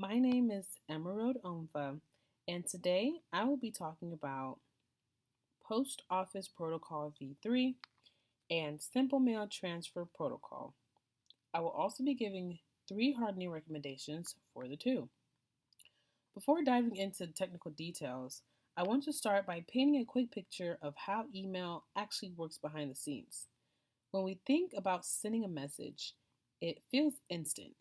My name is Emerald Omva, and today I will be talking about Post Office Protocol V3 and Simple Mail Transfer Protocol. I will also be giving three hardening recommendations for the two. Before diving into the technical details, I want to start by painting a quick picture of how email actually works behind the scenes. When we think about sending a message, it feels instant.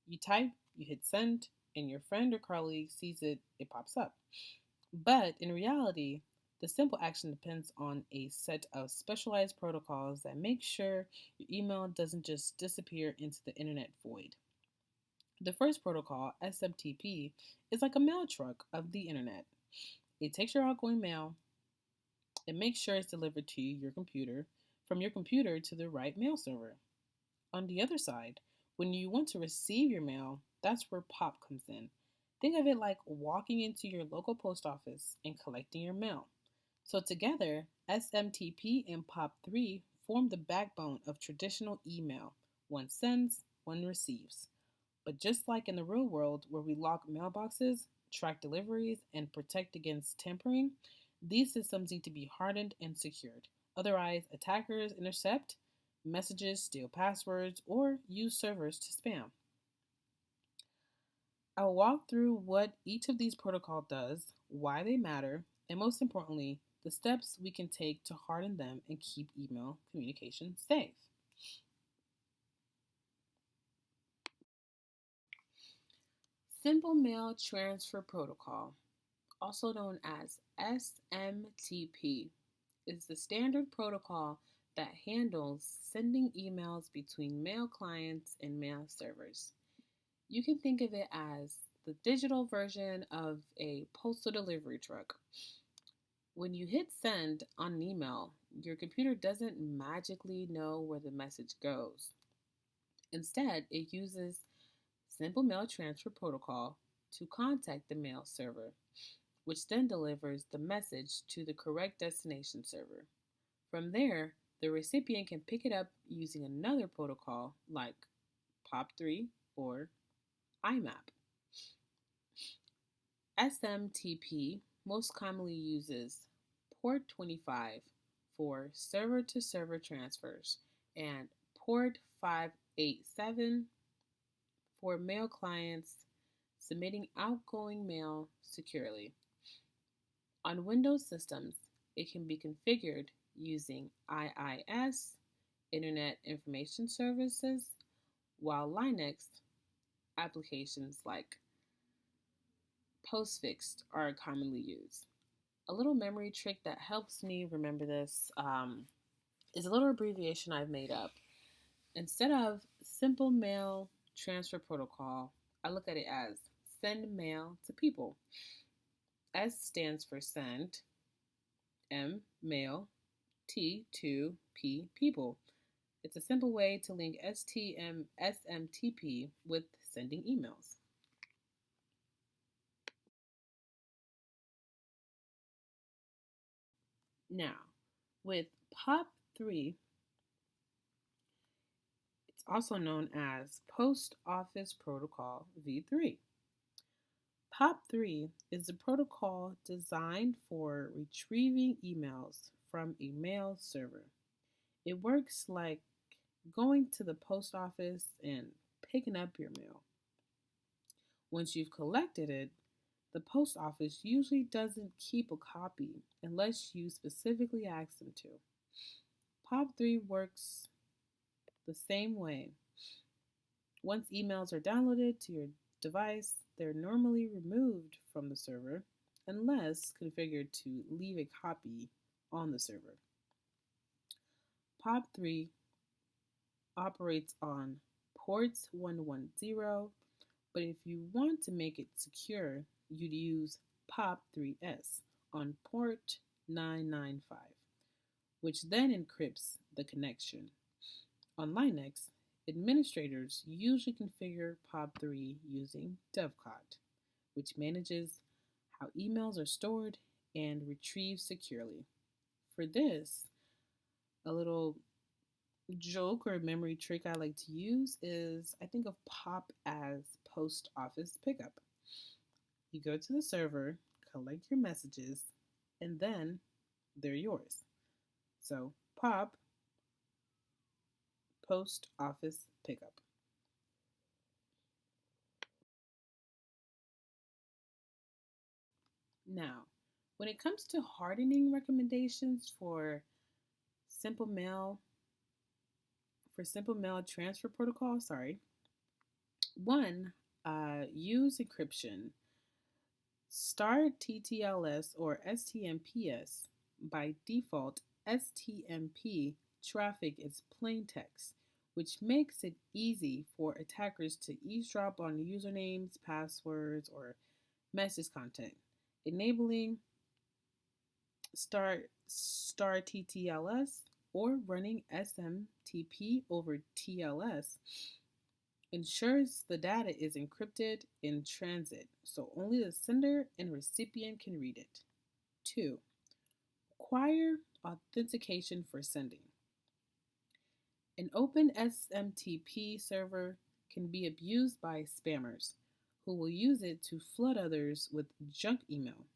You type, you hit send, and your friend or colleague sees it, it pops up. But in reality, the simple action depends on a set of specialized protocols that make sure your email doesn't just disappear into the internet void. The first protocol, SMTP, is like a mail truck of the internet. It takes your outgoing mail and makes sure it's delivered to your computer from your computer to the right mail server. On the other side, when you want to receive your mail, that's where POP comes in. Think of it like walking into your local post office and collecting your mail. So, together, SMTP and POP3 form the backbone of traditional email. One sends, one receives. But just like in the real world where we lock mailboxes, track deliveries, and protect against tampering, these systems need to be hardened and secured. Otherwise, attackers intercept messages, steal passwords, or use servers to spam. I'll walk through what each of these protocols does, why they matter, and most importantly, the steps we can take to harden them and keep email communication safe. Simple Mail Transfer Protocol, also known as SMTP, is the standard protocol that handles sending emails between mail clients and mail servers. You can think of it as the digital version of a postal delivery truck. When you hit send on an email, your computer doesn't magically know where the message goes. Instead, it uses Simple Mail Transfer Protocol to contact the mail server, which then delivers the message to the correct destination server. From there, the recipient can pick it up using another protocol like POP3 or IMAP. SMTP most commonly uses port 25 for server to server transfers and port 587 for mail clients submitting outgoing mail securely. On Windows systems, it can be configured using IIS, Internet Information Services, while Linux applications like Postfix are commonly used. A little memory trick that helps me remember this is a little abbreviation I've made up. Instead of Simple Mail Transfer Protocol, I look at it as Send Mail to People. S stands for Send, M, Mail, T, to, P, People. It's a simple way to link SMTP with sending emails. Now, with POP3, it's also known as Post Office Protocol V3. POP3 is a protocol designed for retrieving emails from a mail server. It works like going to the post office and picking up your mail. Once you've collected it, the post office usually doesn't keep a copy unless you specifically ask them to. POP3 works the same way. Once emails are downloaded to your device, they're normally removed from the server unless configured to leave a copy on the server. POP3 operates on ports 110, but if you want to make it secure, you'd use POP3S on port 995, which then encrypts the connection. On Linux, administrators usually configure POP3 using dovecot, which manages how emails are stored and retrieved securely. For this, a little joke or memory trick I like to use is I think of POP as post office pickup. You go to the server, collect your messages, and then they're yours. So POP, Post Office Pickup. Now, when it comes to hardening recommendations simple mail, simple mail transfer protocol, one, use encryption. Start TTLS or STMPS. By default, STMP traffic is plain text, which makes it easy for attackers to eavesdrop on usernames, passwords, or message content. Enabling star TTLS or running SMTP over TLS ensures the data is encrypted in transit, so only the sender and recipient can read it. 2. Require authentication for sending. An open SMTP server can be abused by spammers who will use it to flood others with junk email.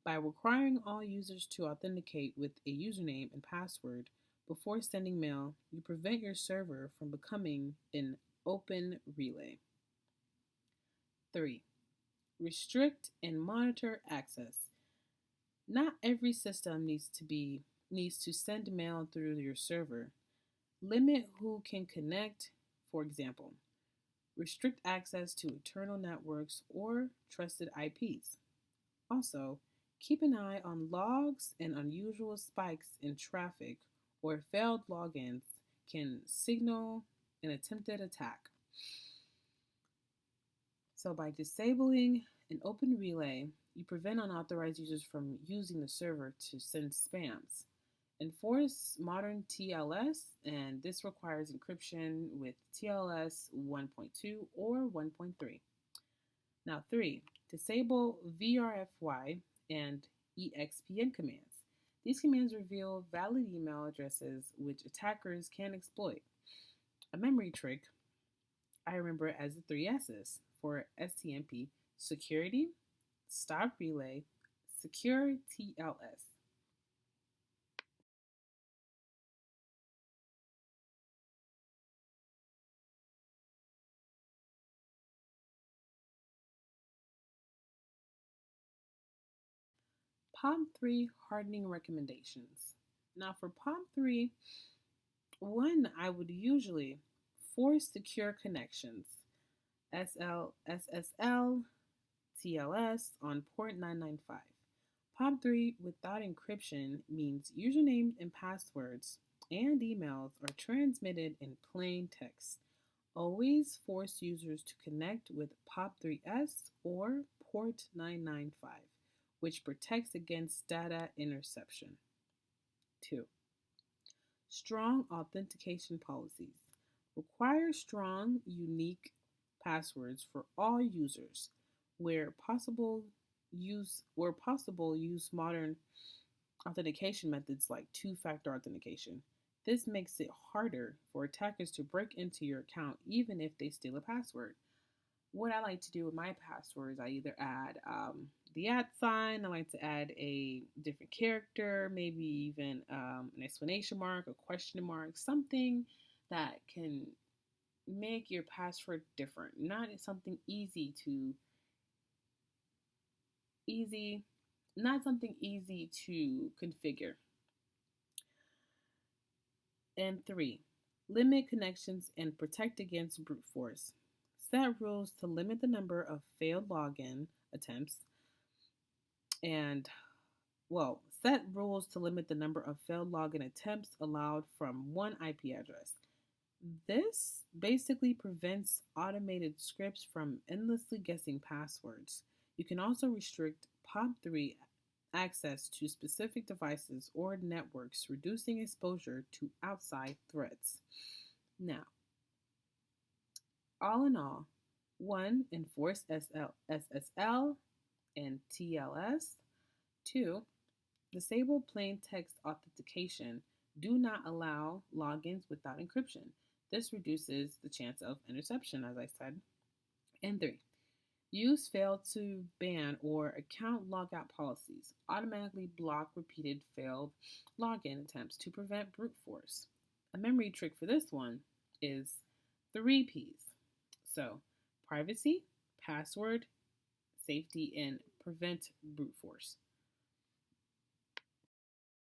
By requiring all users to authenticate with a username and password before sending mail, you prevent your server from becoming an open relay. 3. Restrict and monitor access. Not every system needs to send mail through your server. Limit who can connect, for example. Restrict access to internal networks or trusted IPs. Also, keep an eye on logs and unusual spikes in traffic or failed logins can signal an attempted attack. So by disabling an open relay, you prevent unauthorized users from using the server to send spams. Enforce modern TLS, and this requires encryption with TLS 1.2 or 1.3. Now, 3. Disable VRFY and EXPN commands. These commands reveal valid email addresses which attackers can exploit. A memory trick I remember as the 3S's for STMP: security, stop relay, secure TLS. POP3 hardening recommendations. Now, for POP3, one, I would usually force secure connections, SSL, TLS on port 995. POP3 without encryption means usernames and passwords and emails are transmitted in plain text. Always force users to connect with POP3S or port 995, which protects against data interception. 2. Strong authentication policies. Require strong, unique passwords for all users. Use modern authentication methods like two-factor authentication. This makes it harder for attackers to break into your account even if they steal a password. What I like to do with my passwords, I either add the @sign, I like to add a different character, maybe even an exclamation mark, a question mark, something that can make your password different, not something easy, not something easy to configure. And 3, limit connections and protect against brute force. Set rules to limit the number of failed login attempts and, set rules to limit the number of failed login attempts allowed from one IP address. This basically prevents automated scripts from endlessly guessing passwords. You can also restrict POP3 access to specific devices or networks, reducing exposure to outside threats. Now, all in all, 1. Enforce SSL and TLS. 2. Disable plain text authentication. Do not allow logins without encryption. This reduces the chance of interception, as I said. And 3. Use fail to ban or account logout policies. Automatically block repeated failed login attempts to prevent brute force. A memory trick for this one is 3Ps. So, privacy, password, safety, and prevent brute force.